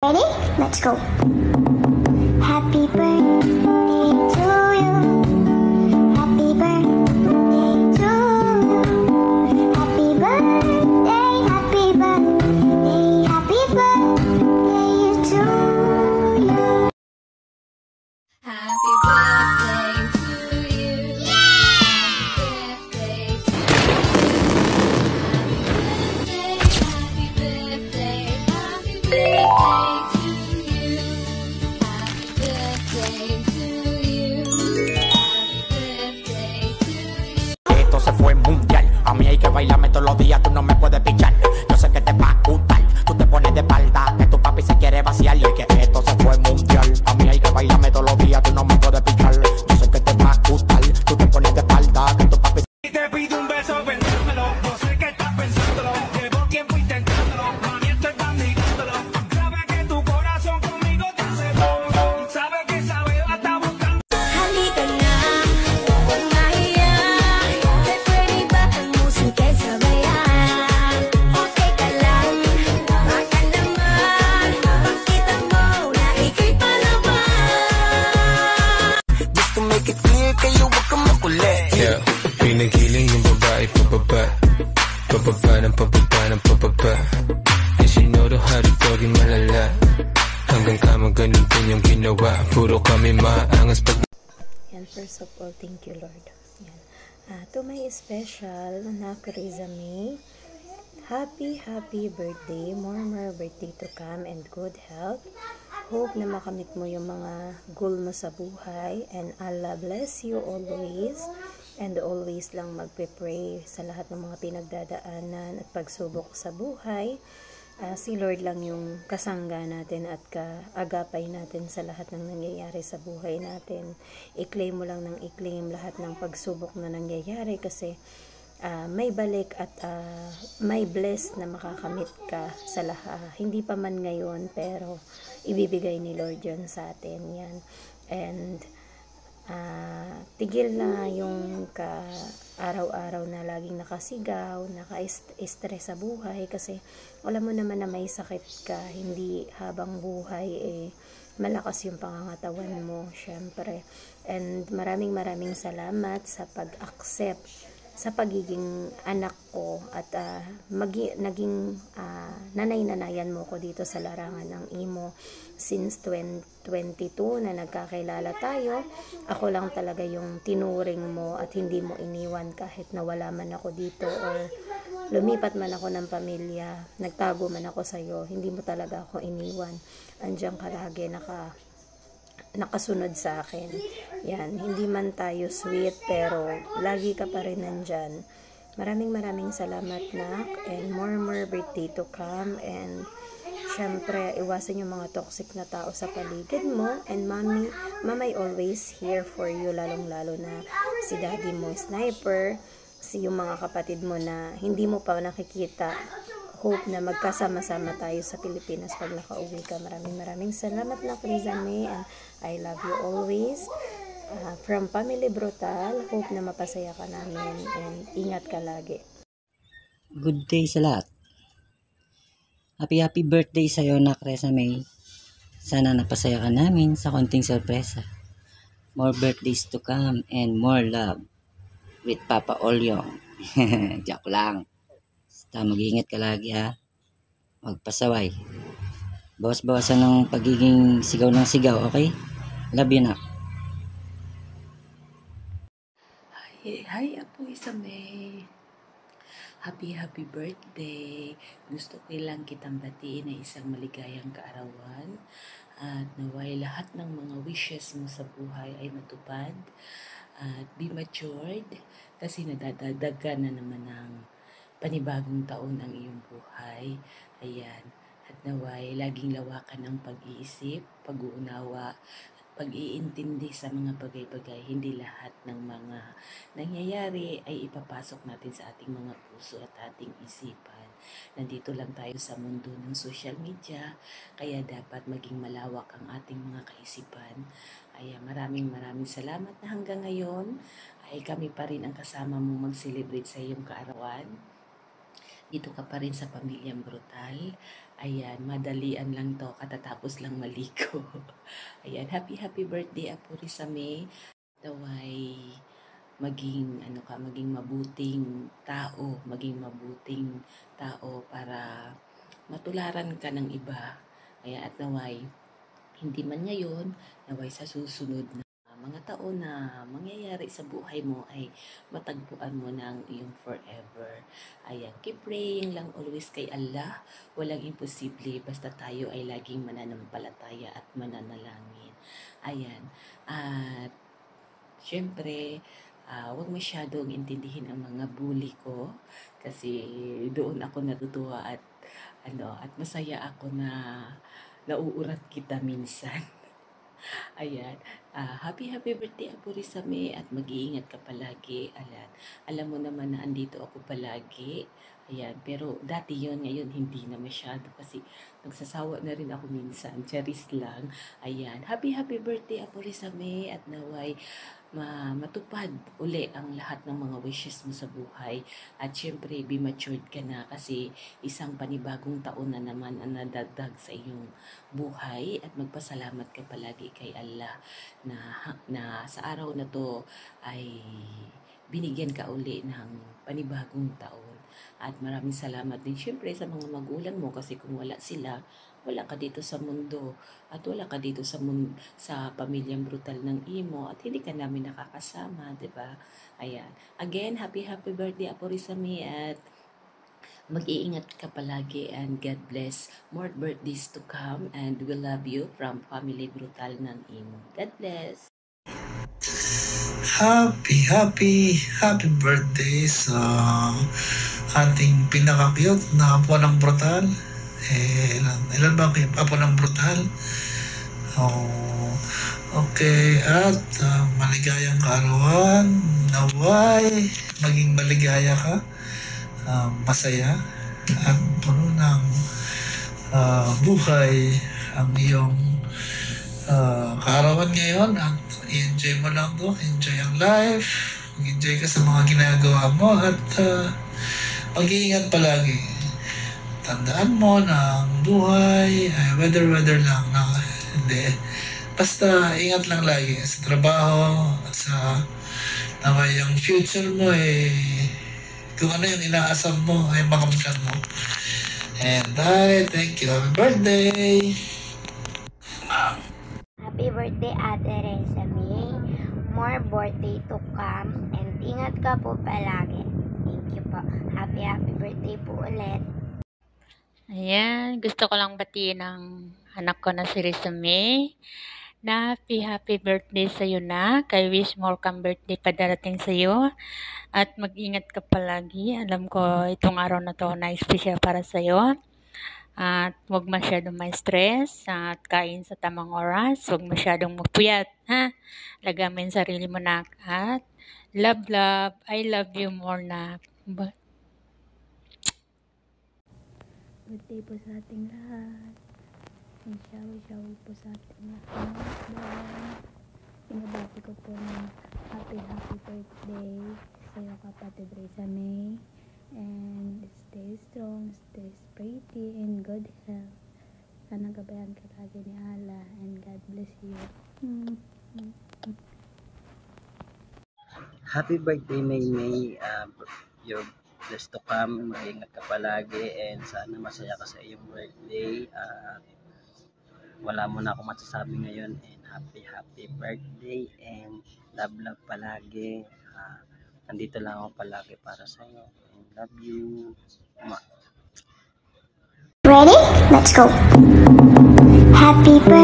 Ready? Let's go. Happy birthday to you. Happy birthday to you. Happy birthday, happy birthday, happy birthday to you. Happy birthday to you. Happy birthday, happy birthday, happy birthday to you. Happy birthday to you. Happy birthday to you. Esto se fue mundial. A mí hay que bailarme todos los días, tú no me puedes pichar. Yo sé que te va a gustar. Tú te pones de espalda, que tu papi se quiere vaciar. Y es que esto se fue mundial. A mí hay que bailarme todos los días, tú no me puedes pichar. Yo sé que te va a gustar. Tú te pones de espalda, que tu papi. Y te pido un beso, pensándolo. No sé qué estás pensándolo. Llevo tiempo intentándolo. Mami, estoy mirándolo. Sabes que tu corazón conmigo te hace boom. Sabes que esa beba está buscando. Halika na, huwag mahiya. Pwede ba ang musika sabayan? Okay ka lang, baka naman. Pagkita mo na ika'y palaban. Just to make it clear, kayo wag kang makulit. Yeah, pinigiling yung babae pababa. Pababa ng pababa ng pababa. And she know the how to doging malala. Hanggang kama ganun din yung ginawa. Puro kami maangas pag Yan, first of all, thank you, Lord. Yan. To my special na Carissa May, happy birthday. More birthday to come and good health. Hope na makamit mo yung mga goal mo sa buhay. And Allah bless you always. And always lang magpe-pray sa lahat ng mga pinagdadaanan at pagsubok sa buhay. Si Lord lang yung kasangga natin at kaagapay natin sa lahat ng nangyayari sa buhay natin. I-claim mo lang ng i-claim lahat ng pagsubok na nangyayari kasi may balik at may bless na makakamit ka sa lahat. Hindi pa man ngayon pero ibibigay ni Lord yun sa atin. Yan. And tigil na yung araw-araw na laging nakasigaw, naka-stress sa buhay kasi alam mo naman na may sakit ka, hindi habang buhay malakas yung pangangatawan mo, syempre. And maraming salamat sa pag-accept sa pagiging anak ko at naging nanay-nanayan mo ko dito sa larangan ng Imo since 2022 na nagkakilala tayo. Ako lang talaga yung tinuring mo at hindi mo iniwan kahit nawala man ako dito or lumipat man ako ng pamilya, nagtago man ako sa'yo, hindi mo talaga ako iniwan. Andiyan ka lagi, nakasunod sa akin. Yan, hindi man tayo sweet pero lagi ka pa rin nandyan. Maraming salamat, nak, and more birthday to come. And syempre iwasan yung mga toxic na tao sa paligid mo. And mamay always here for you, lalong lalo na si daddy mo sniper, yung mga kapatid mo na hindi mo pa nakikita. Hope na magkasama-sama tayo sa Pilipinas pag nakauwi ka. Maraming salamat, na Carissa May, and I love you always. From Family Brutal, hope na mapasaya ka namin and ingat ka lagi. Good day sa lahat. Happy birthday sa'yo, na Carissa May. Sana napasaya ka namin sa konting sorpresa. More birthdays to come and more love with Papa Olyong. Joke lang. Basta mag-iingat ka lagi, ha. Magpasaway. Bawas-bawasan ng pagiging sigaw ng sigaw, okay? Love you, na. Hi, Apo Isa May. Happy birthday. Gusto ko lang kitang batiin na isang maligayang kaarawan at naway lahat ng mga wishes mo sa buhay ay matupad at be matured kasi nadadagdagan na naman ng panibagong taon ang iyong buhay. Ayan. At naway laging lawakan ang pag-iisip, pag-uunawa, pag-iintindi sa mga bagay-bagay. Hindi lahat ng mga nangyayari ay ipapasok natin sa ating mga puso at ating isipan. Nandito lang tayo sa mundo ng social media, kaya dapat maging malawak ang ating mga kaisipan. Kaya maraming salamat na hanggang ngayon ay kami pa rin ang kasama mo mag-celebrate sa iyong kaarawan. Dito ka pa rin sa Pamilyang Brutal Ayan, madalian lang to, katatapos lang maligo. Ayan, happy birthday Apo Rizame. Naway maging maging mabuting tao para matularan ka ng iba. Ayan, at naway hindi man ngayon, naway sa susunod na mga taon na mangyayari sa buhay mo ay matagpuan mo ng iyong forever. Ayan, keep praying lang always kay Allah. Walang imposible basta tayo ay laging mananampalataya at mananalangin. Ayan, at syempre, huwag masyadong intindihin ang mga bully ko kasi doon ako natutuwa at masaya ako na nauurat kita minsan. Ayan, happy birthday Apo Rizame at mag-iingat ka palagi. Alam mo naman na andito ako palagi. Ayan, pero dati yon, ngayon hindi na masyado kasi nagsasawa na rin ako minsan. Charis lang. Ayan, happy birthday Apo Rizame at naway matupad uli ang lahat ng mga wishes mo sa buhay. At syempre, be matured ka na kasi isang panibagong taon na naman ang nadagdag sa iyong buhay at magpasalamat ka palagi kay Allah na sa araw na to ay binigyan ka uli ng panibagong taon. At maraming salamat din syempre sa mga magulang mo kasi kung wala sila, wala ka dito sa mundo at wala ka dito sa pamilyang brutal ng imo at hindi ka namin nakakasama, di ba? Ayan. Again, happy birthday Apo Rizame at mag-iingat ka palagi and God bless. More birthdays to come and we love you from Family Brutal ng imo. God bless. Happy birthday sa ating pinaka-cute na apo ng brutal. Ilan ba kayo apo ng brutal? Okay, at maligayang kaarawan. Naway maging maligaya ka, masaya at puno ng buhay ang iyong kaarawan ngayon. At i-enjoy mo lang to, enjoy ang life, mag-enjoy ka sa mga ginagawa mo at mag-iingat palagi. Tandaan mo na ang buhay ay weather lang na hindi. Basta ingat lang lagi sa trabaho at sa yung future mo kung ano yung inaasam mo ay makamtan mo. And thank you. Happy birthday! Happy birthday Ate Rizame. More birthday to come and ingat ka po palagi. Thank you po. Happy birthday po ulit. Ayan, gusto ko lang batiin ang anak ko na si Rizame na happy birthday sa iyo na. Kay wish more kang birthday pa darating sa iyo. At mag-ingat ka palagi. Alam ko itong araw na to na special para sa iyo. At huwag masyadong may stress. At kain sa tamang oras. Huwag masyadong magpuyat. Ha? Lagamin sarili mo na. At love. I love you more na. Birthday po sa ating lahat. And shower po sa ating lahat. Pinabati ko po ng happy birthday sa iyo kapatid Rizame. And stay strong, stay pretty, and good health. Sana gabayan ka lagi ni Allah and God bless you. Happy birthday May. You're blessed to come. Mag-ingat ka palagi and sana masaya ka sa iyong birthday. Wala mo na akong masasabi ngayon and happy birthday and love palagi. Nandito lang ako palagi para sa iyo and love you. Ready? Let's go. Happy birthday.